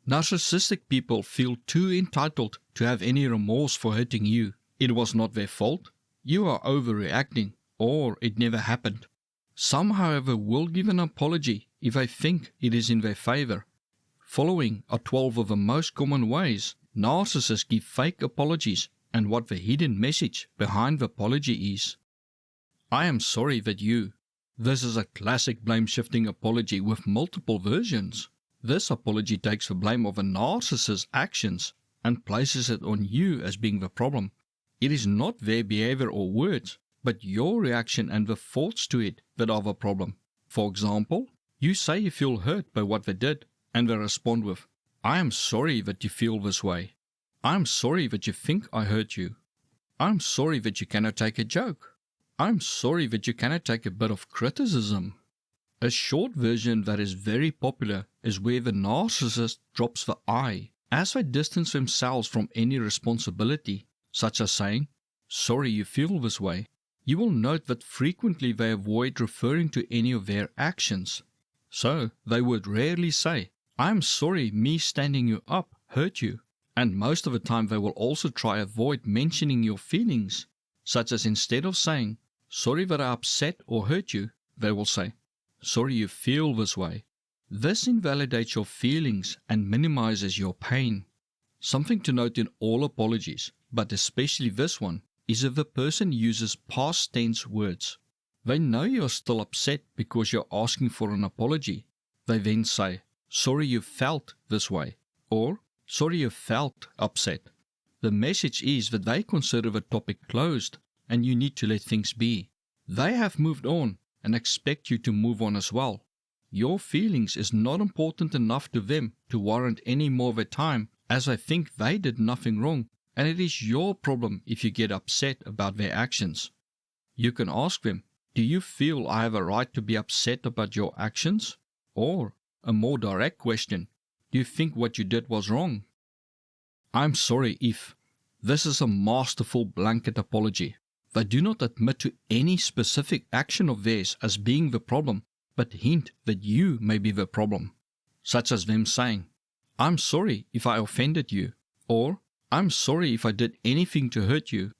Narcissistic people feel too entitled to have any remorse for hurting you. It was not their fault, you are overreacting, or it never happened. Some, however, will give an apology if they think it is in their favor. Following are 12 of the most common ways narcissists give fake apologies and what the hidden message behind the apology is. I am sorry that you. This is a classic blame-shifting apology with multiple versions. This apology takes the blame of a narcissist's actions and places it on you as being the problem. It is not their behavior or words, but your reaction and the thoughts to it that are the problem. For example, you say you feel hurt by what they did, and they respond with, I am sorry that you feel this way. I am sorry that you think I hurt you. I am sorry that you cannot take a joke. I am sorry that you cannot take a bit of criticism. A short version that is very popular is where the narcissist drops the I as they distance themselves from any responsibility, such as saying, sorry you feel this way. You will note that frequently they avoid referring to any of their actions. So they would rarely say, I am sorry me standing you up hurt you. And most of the time they will also try avoid mentioning your feelings, such as instead of saying, sorry that I upset or hurt you, they will say, sorry you feel this way. This invalidates your feelings and minimizes your pain. Something to note in all apologies, but especially this one, is if the person uses past tense words. They know you are still upset because you're asking for an apology. They then say, sorry you felt this way, or sorry you felt upset. The message is that they consider the topic closed and you need to let things be. They have moved on and expect you to move on as well. Your feelings is not important enough to them to warrant any more of their time, as they think they did nothing wrong, and it is your problem if you get upset about their actions. You can ask them, do you feel I have a right to be upset about your actions? Or, a more direct question, do you think what you did was wrong? I'm sorry if. This is a masterful blanket apology. They do not admit to any specific action of theirs as being the problem, but hint that you may be the problem. Such as them saying, I'm sorry if I offended you, or I'm sorry if I did anything to hurt you.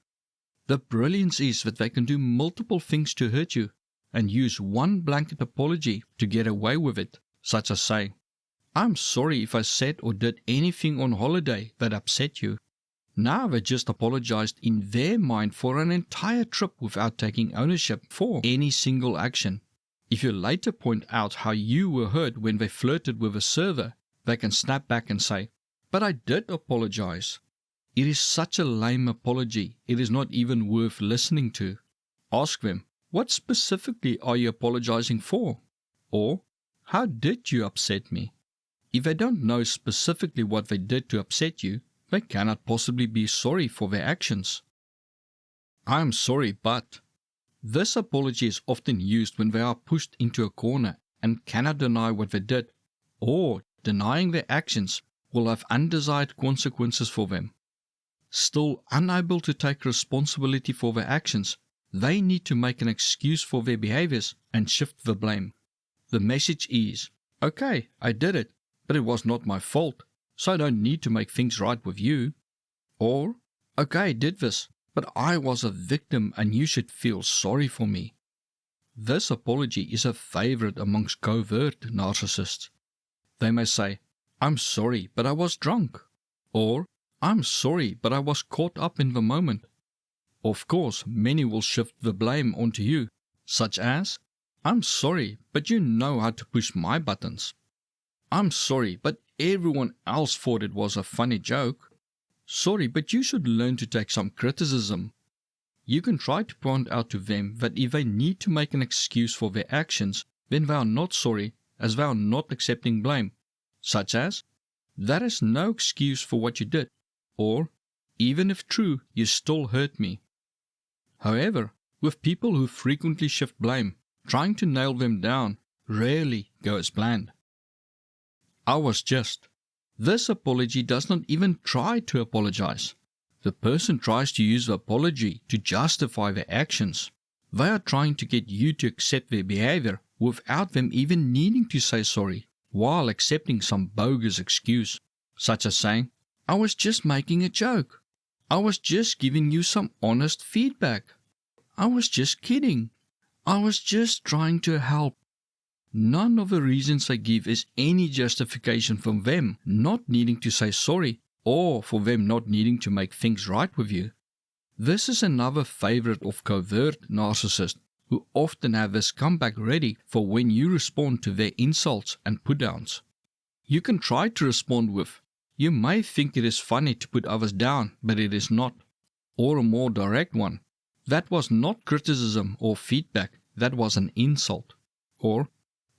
The brilliance is that they can do multiple things to hurt you and use one blanket apology to get away with it, such as saying, I'm sorry if I said or did anything on holiday that upset you. Now they just apologized in their mind for an entire trip without taking ownership for any single action. If you later point out how you were hurt when they flirted with a server, they can snap back and say, but I did apologize. It is such a lame apology, it is not even worth listening to. Ask them, what specifically are you apologizing for? Or, how did you upset me? If they don't know specifically what they did to upset you, they cannot possibly be sorry for their actions. I am sorry, but. This apology is often used when they are pushed into a corner and cannot deny what they did, or denying their actions will have undesired consequences for them. Still unable to take responsibility for their actions, they need to make an excuse for their behaviors and shift the blame. The message is, okay, I did it, but it was not my fault, so I don't need to make things right with you. Or, okay, I did this, but I was a victim and you should feel sorry for me. This apology is a favorite amongst covert narcissists. They may say, I'm sorry, but I was drunk. Or, I'm sorry, but I was caught up in the moment. Of course, many will shift the blame onto you, such as, I'm sorry, but you know how to push my buttons. I'm sorry, but everyone else thought it was a funny joke. Sorry, but you should learn to take some criticism. You can try to point out to them that if they need to make an excuse for their actions, then they are not sorry, as they are not accepting blame, such as, that is no excuse for what you did, or, even if true, you still hurt me. However, with people who frequently shift blame, trying to nail them down rarely goes as planned. I was just. This apology does not even try to apologize. The person tries to use the apology to justify their actions. They are trying to get you to accept their behavior without them even needing to say sorry, while accepting some bogus excuse. such as saying, "I was just making a joke. I was just giving you some honest feedback. I was just kidding. I was just trying to help." None of the reasons they give is any justification for them not needing to say sorry or for them not needing to make things right with you. This is another favorite of covert narcissists who often have this comeback ready for when you respond to their insults and put-downs. You can try to respond with, "You may think it is funny to put others down, but it is not." Or a more direct one, "That was not criticism or feedback, that was an insult." Or,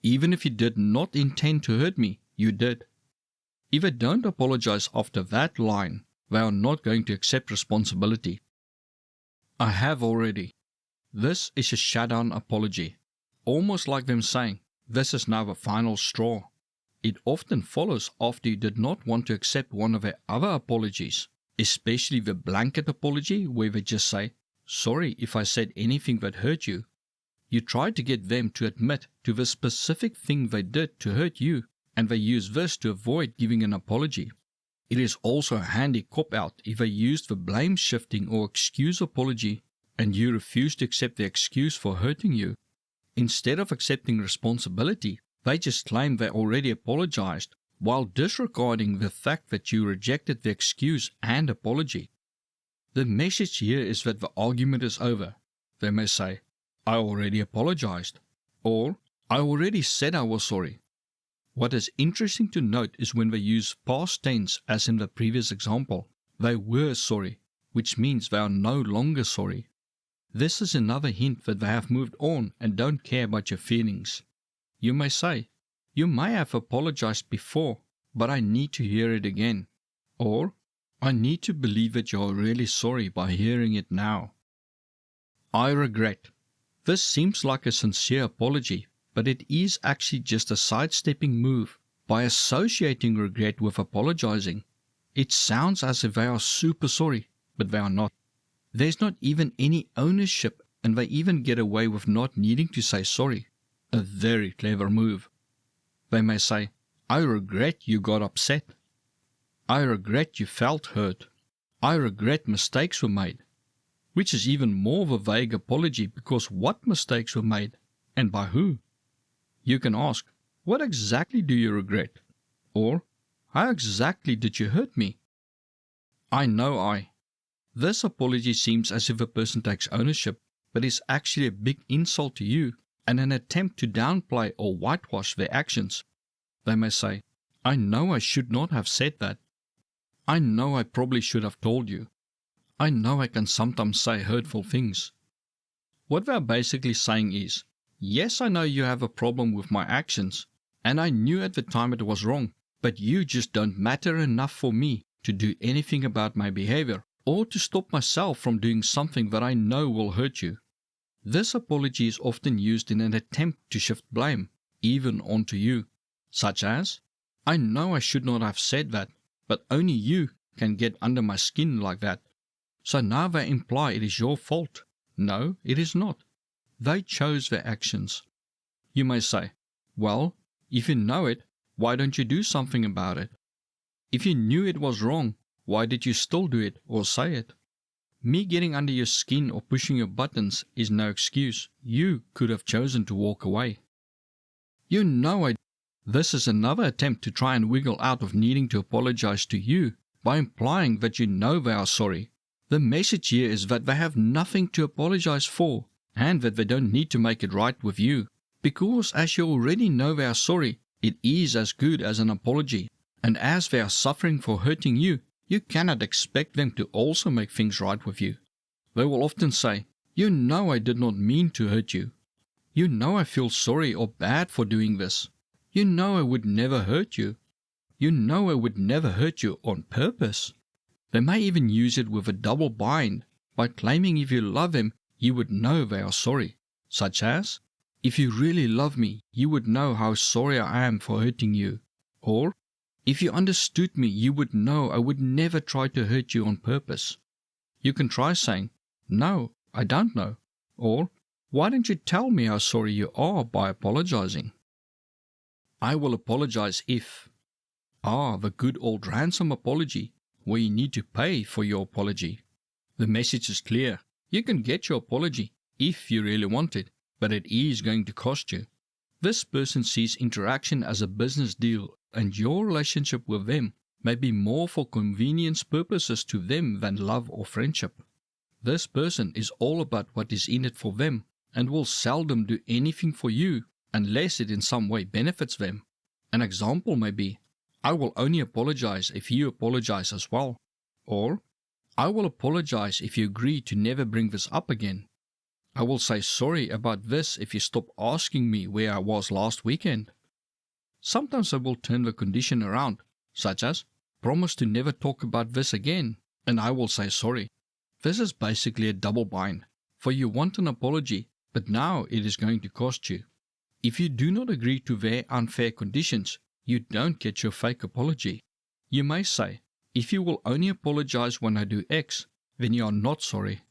"Even if you did not intend to hurt me, you did." If they don't apologize after that line, they are not going to accept responsibility. "I have already." This is a shutdown apology, almost like them saying, "This is now the final straw." It often follows after you did not want to accept one of their other apologies, especially the blanket apology where they just say, "Sorry if I said anything that hurt you." You try to get them to admit to the specific thing they did to hurt you, and they use this to avoid giving an apology. It is also a handy cop-out if they use the blame-shifting or excuse apology, and you refuse to accept the excuse for hurting you. Instead of accepting responsibility, they just claim they already apologized, while disregarding the fact that you rejected the excuse and apology. The message here is that the argument is over. They may say, "I already apologized," or "I already said I was sorry." What is interesting to note is when they use past tense as in the previous example, they were sorry, which means they are no longer sorry. This is another hint that they have moved on and don't care about your feelings. You may say, "You may have apologized before, but I need to hear it again." Or, "I need to believe that you are really sorry by hearing it now." "I regret." This seems like a sincere apology, but it is actually just a sidestepping move by associating regret with apologizing. It sounds as if they are super sorry, but they are not. There's not even any ownership, and they even get away with not needing to say sorry. A very clever move. They may say, "I regret you got upset. I regret you felt hurt. I regret mistakes were made." Which is even more of a vague apology because what mistakes were made, and by who? You can ask, "What exactly do you regret?" Or, "How exactly did you hurt me?" I know I. This apology seems as if a person takes ownership, but is actually a big insult to you and an attempt to downplay or whitewash their actions. They may say, "I know I should not have said that. I know I probably should have told you. I know I can sometimes say hurtful things." What they're basically saying is, "Yes, I know you have a problem with my actions, and I knew at the time it was wrong, but you just don't matter enough for me to do anything about my behavior, or to stop myself from doing something that I know will hurt you." This apology is often used in an attempt to shift blame, even onto you, such as, "I know I should not have said that, but only you can get under my skin like that. So now they imply it is your fault." No, it is not. They chose their actions. You may say, "Well, if you know it, why don't you do something about it? If you knew it was wrong, why did you still do it or say it? Me getting under your skin or pushing your buttons is no excuse. You could have chosen to walk away." You know I. This is another attempt to try and wiggle out of needing to apologize to you by implying that you know they are sorry. The message here is that they have nothing to apologize for and that they don't need to make it right with you. Because as you already know they are sorry, it is as good as an apology. And as they are suffering for hurting you, you cannot expect them to also make things right with you. They will often say, "You know I did not mean to hurt you. You know I feel sorry or bad for doing this. You know I would never hurt you. You know I would never hurt you on purpose." They may even use it with a double bind by claiming if you love them, you would know they are sorry. Such as, "If you really love me, you would know how sorry I am for hurting you." Or, "If you understood me, you would know I would never try to hurt you on purpose." You can try saying, "No, I don't know." Or, "Why don't you tell me how sorry you are by apologizing?" "I will apologize if." are the good old ransom apology, where you need to pay for your apology. The message is clear. You can get your apology if you really want it, but it is going to cost you. This person sees interaction as a business deal, and your relationship with them may be more for convenience purposes to them than love or friendship. This person is all about what is in it for them and will seldom do anything for you unless it in some way benefits them. An example may be, I will only apologize if you apologize as well. Or, I will apologize if you agree to never bring this up again. I will say sorry about this if you stop asking me where I was last weekend. Sometimes I will turn the condition around, such as, promise to never talk about this again, and I will say sorry. This is basically a double bind, for you want an apology, but now it is going to cost you. If you do not agree to their unfair conditions, you don't get your fake apology. You may say, if you will only apologize when I do X, then you are not sorry.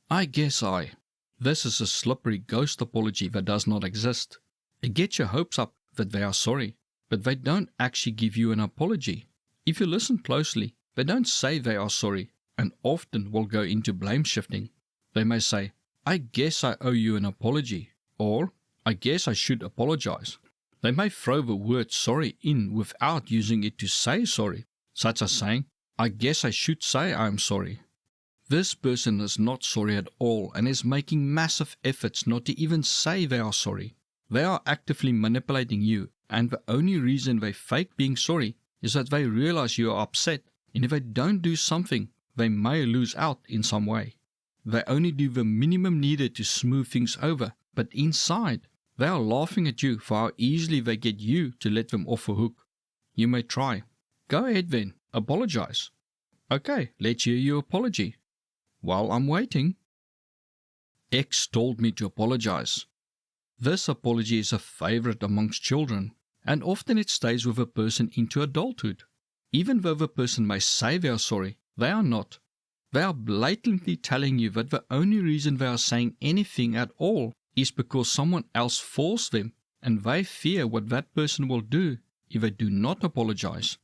This is a slippery ghost apology that does not exist. It gets your hopes up that they are sorry, but they don't actually give you an apology. If you listen closely, they don't say they are sorry, and often will go into blame shifting. They may say, I guess I owe you an apology, or I guess I should apologize. They may throw the word sorry in without using it to say sorry, such as saying, I guess I should say I am sorry. This person is not sorry at all and is making massive efforts not to even say they are sorry. They are actively manipulating you, and the only reason they fake being sorry is that they realize you are upset, and if they don't do something, they may lose out in some way. They only do the minimum needed to smooth things over, but inside, they are laughing at you for how easily they get you to let them off the hook. You may try. Go ahead then, apologize. Okay, let's hear your apology. While I'm waiting. X told me to apologize. This apology is a favorite amongst children, and often it stays with a person into adulthood. Even though the person may say they are sorry, they are not. They are blatantly telling you that the only reason they are saying anything at all is because someone else forced them, and they fear what that person will do if they do not apologize.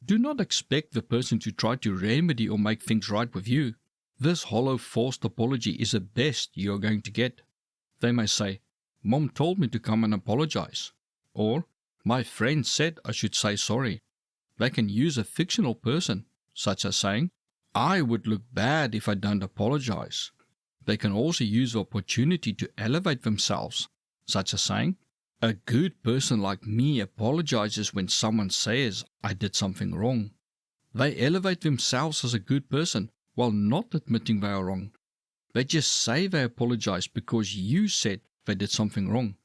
Do not expect the person to try to remedy or make things right with you. This hollow forced apology is the best you are going to get. They may say, Mom told me to come and apologize. Or, my friend said I should say sorry. They can use a fictional person, such as saying, I would look bad if I don't apologize. They can also use the opportunity to elevate themselves, such as saying, a good person like me apologizes when someone says I did something wrong. They elevate themselves as a good person while not admitting they are wrong. They just say they apologize because you said they did something wrong.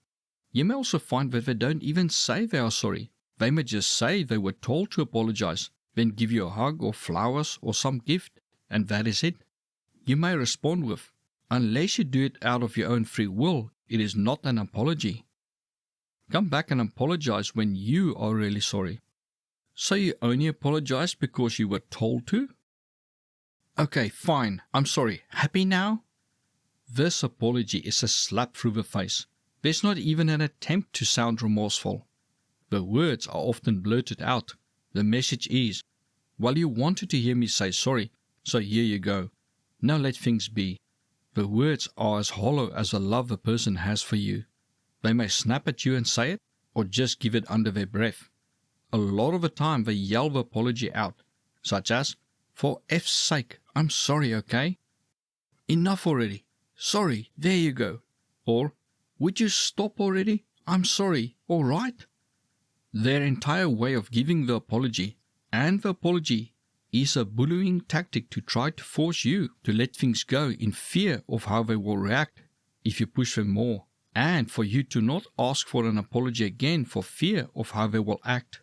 You may also find that they don't even say they are sorry. They may just say they were told to apologize, then give you a hug or flowers or some gift, and that is it. You may respond with, unless you do it out of your own free will, it is not an apology. Come back and apologize when you are really sorry. So you only apologize because you were told to? Okay, fine, I'm sorry. Happy now? This apology is a slap through the face. There's not even an attempt to sound remorseful. The words are often blurted out. The message is, well, you wanted to hear me say sorry, so here you go. Now let things be. The words are as hollow as the love the person has for you. They may snap at you and say it, or just give it under their breath. A lot of the time they yell the apology out, such as, for F's sake, I'm sorry, okay? Enough already. Sorry, there you go. Or, would you stop already? I'm sorry, all right? Their entire way of giving the apology, and the apology, is a bullying tactic to try to force you to let things go in fear of how they will react if you push them more, and for you to not ask for an apology again for fear of how they will act.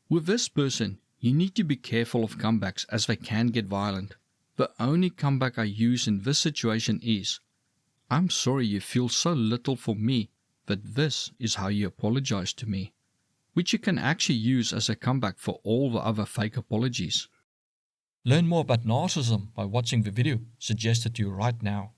With this person, you need to be careful of comebacks as they can get violent. The only comeback I use in this situation is, I'm sorry you feel so little for me that this is how you apologize to me, which you can actually use as a comeback for all the other fake apologies. Learn more about narcissism by watching the video suggested to you right now.